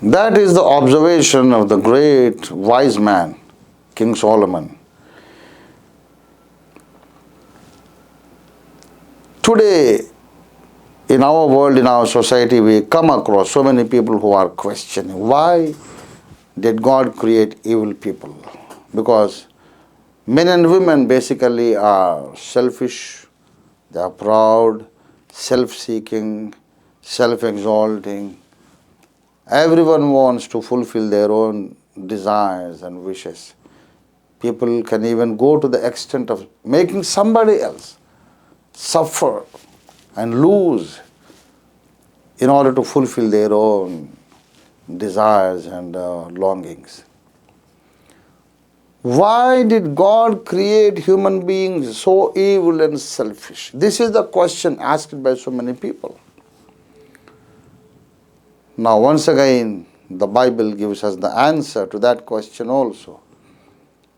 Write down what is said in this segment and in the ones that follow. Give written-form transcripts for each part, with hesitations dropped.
That is the observation of the great wise man, King Solomon. Today, in our world, in our society, we come across so many people who are questioning, why did God create evil people? Because men and women basically are selfish, they are proud, self-seeking, self-exalting. Everyone wants to fulfill their own desires and wishes. People can even go to the extent of making somebody else suffer and lose in order to fulfill their own desires and longings. Why did God create human beings so evil and selfish? This is the question asked by so many people. Now, once again, the Bible gives us the answer to that question also.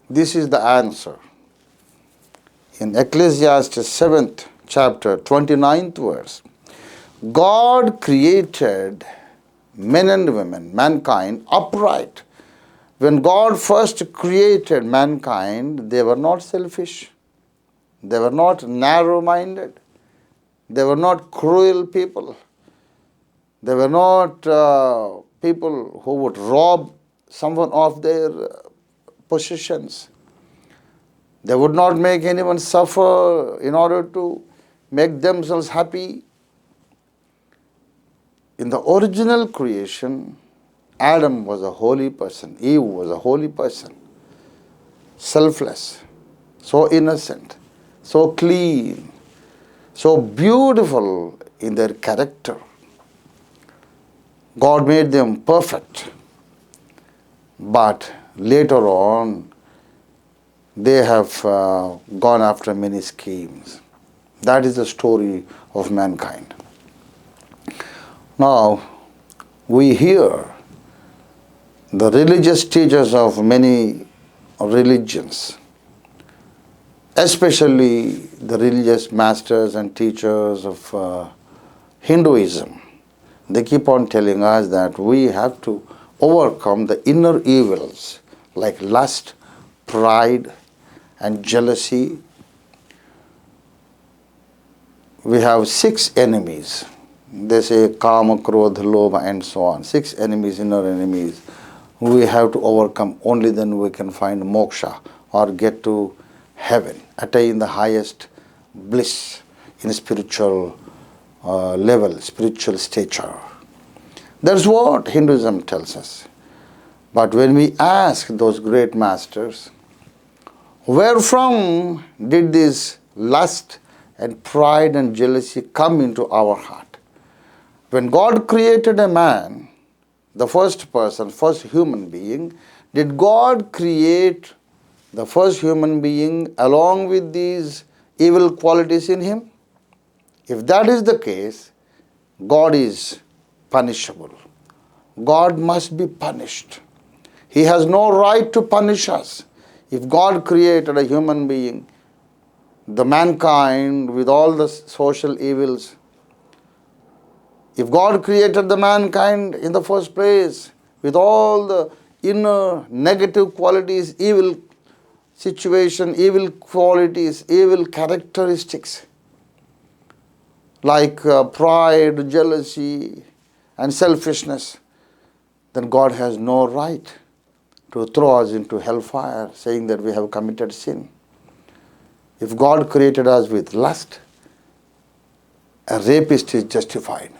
This is the answer. In Ecclesiastes 7th chapter, 29th verse, God created men and women, mankind, upright. When God first created mankind, they were not selfish. They were not narrow-minded. They were not cruel people. They were not people who would rob someone of their possessions. They would not make anyone suffer in order to make themselves happy. In the original creation, Adam was a holy person. Eve was a holy person. Selfless, so innocent, so clean, so beautiful in their character. God made them perfect. But later on, they have gone after many schemes. That is the story of mankind. Now, we hear the religious teachers of many religions, especially the religious masters and teachers of Hinduism. They keep on telling us that we have to overcome the inner evils like lust, pride, and jealousy. We have 6 enemies. They say Kama, Krodha, Lobha, and so on. 6 enemies, inner enemies. We have to overcome. Only then we can find moksha or get to heaven, attain the highest bliss in spiritual level, spiritual stature. That's what Hinduism tells us. But when we ask those great masters, where from did this lust and pride and jealousy come into our heart? When God created a man, the first person, first human being, did God create the first human being along with these evil qualities in him? If that is the case, God is punishable. God must be punished. He has no right to punish us. If God created a human being, the mankind with all the social evils, if God created the mankind in the first place with all the inner negative qualities, evil situation, evil qualities, evil characteristics, like pride, jealousy, and selfishness, then God has no right to throw us into hellfire, saying that we have committed sin. If God created us with lust, a rapist is justified.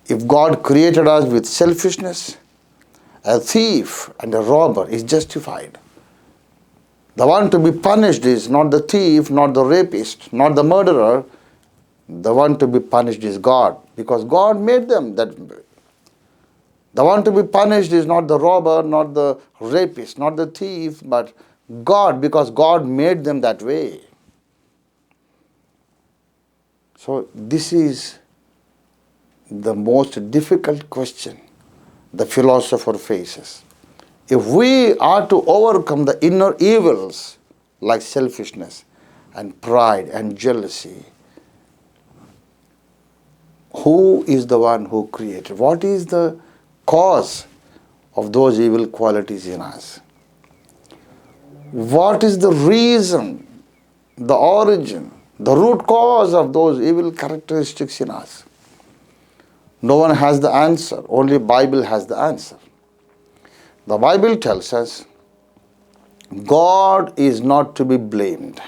If God created us with selfishness, a thief and a robber is justified. The one to be punished is not the thief, not the rapist, not the murderer. The one to be punished is God, because God made them that way. The one to be punished is not the robber, not the rapist, not the thief, but God, because God made them that way. So this is the most difficult question the philosopher faces. If we are to overcome the inner evils like selfishness and pride and jealousy, who is the one who created? What is the cause of those evil qualities in us? What is the reason, the origin, the root cause of those evil characteristics in us? No one has the answer. Only Bible has the answer. The Bible tells us God is not to be blamed.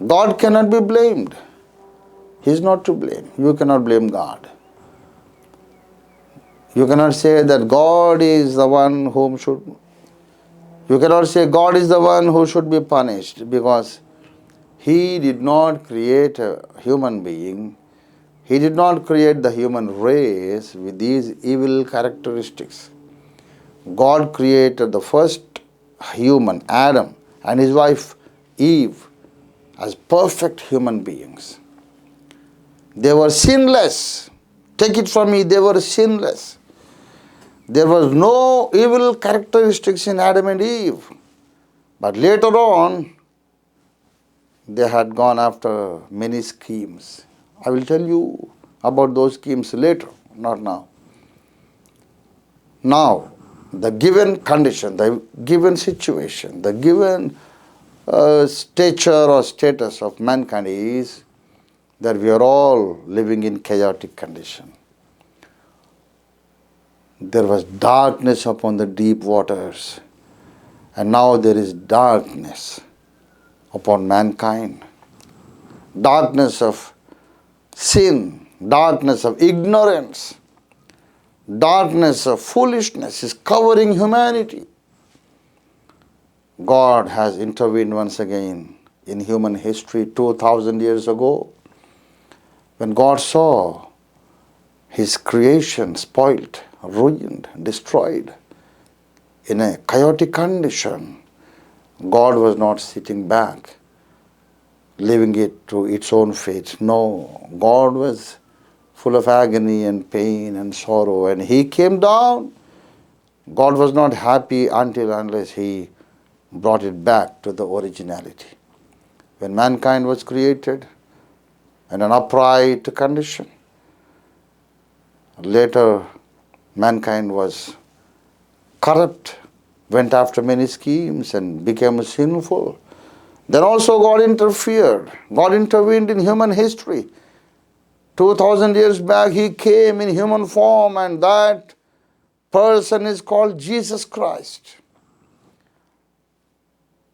God cannot be blamed. He is not to blame. You cannot blame God. You cannot say that God is the one whom should. You cannot say God is the one who should be punished, because He did not create a human being. He did not create the human race with these evil characteristics. God created the first human, Adam, and his wife, Eve, as perfect human beings. They were sinless. Take it from me, they were sinless. There was no evil characteristics in Adam and Eve. But later on, they had gone after many schemes. I will tell you about those schemes later, not now. Now, the given condition, the given situation, the given stature or status of mankind is that we are all living in chaotic condition. There was darkness upon the deep waters, and now there is darkness upon mankind. Darkness of sin, darkness of ignorance, darkness of foolishness is covering humanity. God has intervened once again in human history 2000 years ago, when God saw His creation spoilt, ruined, destroyed, in a chaotic condition. God was not sitting back, leaving it to its own fate. No, God was full of agony and pain and sorrow, and He came down. God was not happy unless He brought it back to the originality. When mankind was created in an upright condition, later mankind was corrupt, went after many schemes and became sinful. Then also God interfered. God intervened in human history. 2000 years back He came in human form, and that person is called Jesus Christ.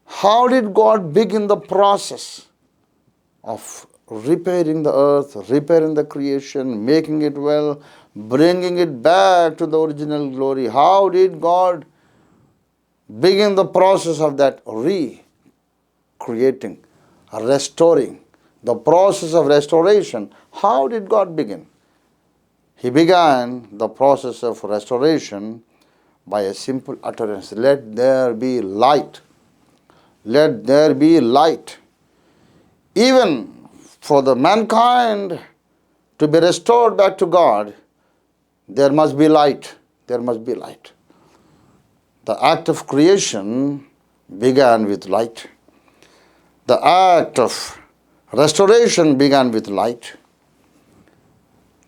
How did God begin the process of repairing the earth, repairing the creation, making it well, bringing it back to the original glory? How did God begin the process of that recreating, restoring? The process of restoration, how did God begin? He began the process of restoration by a simple utterance: let there be light. Let there be light. Even for the mankind to be restored back to God, there must be light. There must be light. The act of creation began with light. The act of restoration began with light.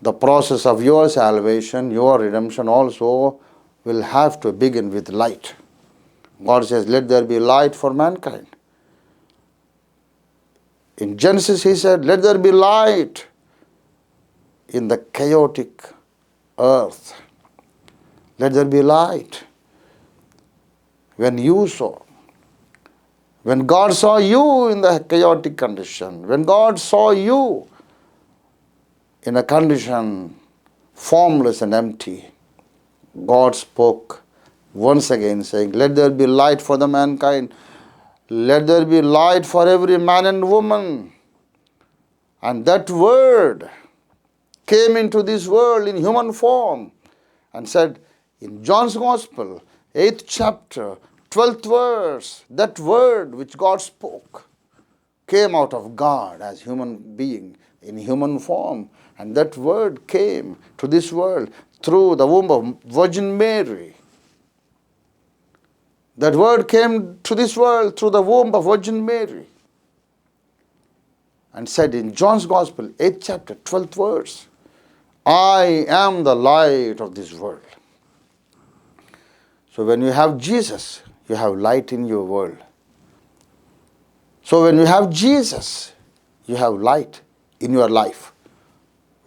The process of your salvation, your redemption also will have to begin with light. God says, let there be light for mankind. In Genesis He said, let there be light in the chaotic earth. Let there be light. When God saw you in the chaotic condition, when God saw you in a condition formless and empty, God spoke once again saying, let there be light for the mankind. Let there be light for every man and woman. And that word came into this world in human form and said, in John's Gospel, 8th chapter, 12th verse, that word which God spoke came out of God as human being in human form. And that word came to this world through the womb of Virgin Mary. That word came to this world through the womb of Virgin Mary. And said in John's Gospel, 8th chapter, 12th verse, I am the light of this world. So when you have Jesus, you have light in your world. So when you have Jesus, you have light in your life,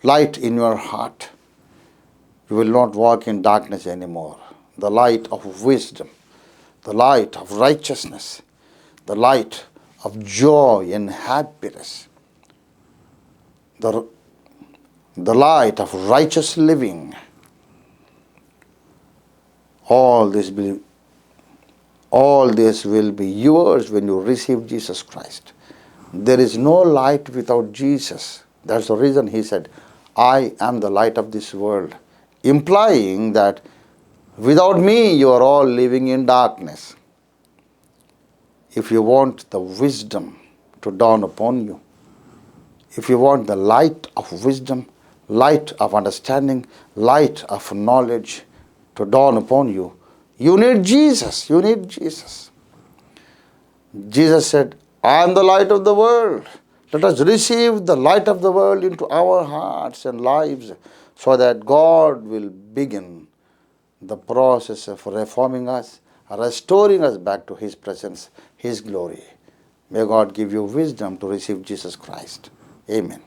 light in your heart. You will not walk in darkness anymore. The light of wisdom, the light of righteousness, the light of joy and happiness, the light of righteous living. All this will be yours when you receive Jesus Christ. There is no light without Jesus. That's the reason he said, I am the light of this world, implying that without me you are all living in darkness. If you want the wisdom to dawn upon you, if you want the light of wisdom, light of understanding, light of knowledge to dawn upon you, you need Jesus. You need Jesus. Jesus said, I am the light of the world. Let us receive the light of the world into our hearts and lives so that God will begin the process of reforming us, restoring us back to His presence, His glory. May God give you wisdom to receive Jesus Christ. Amen.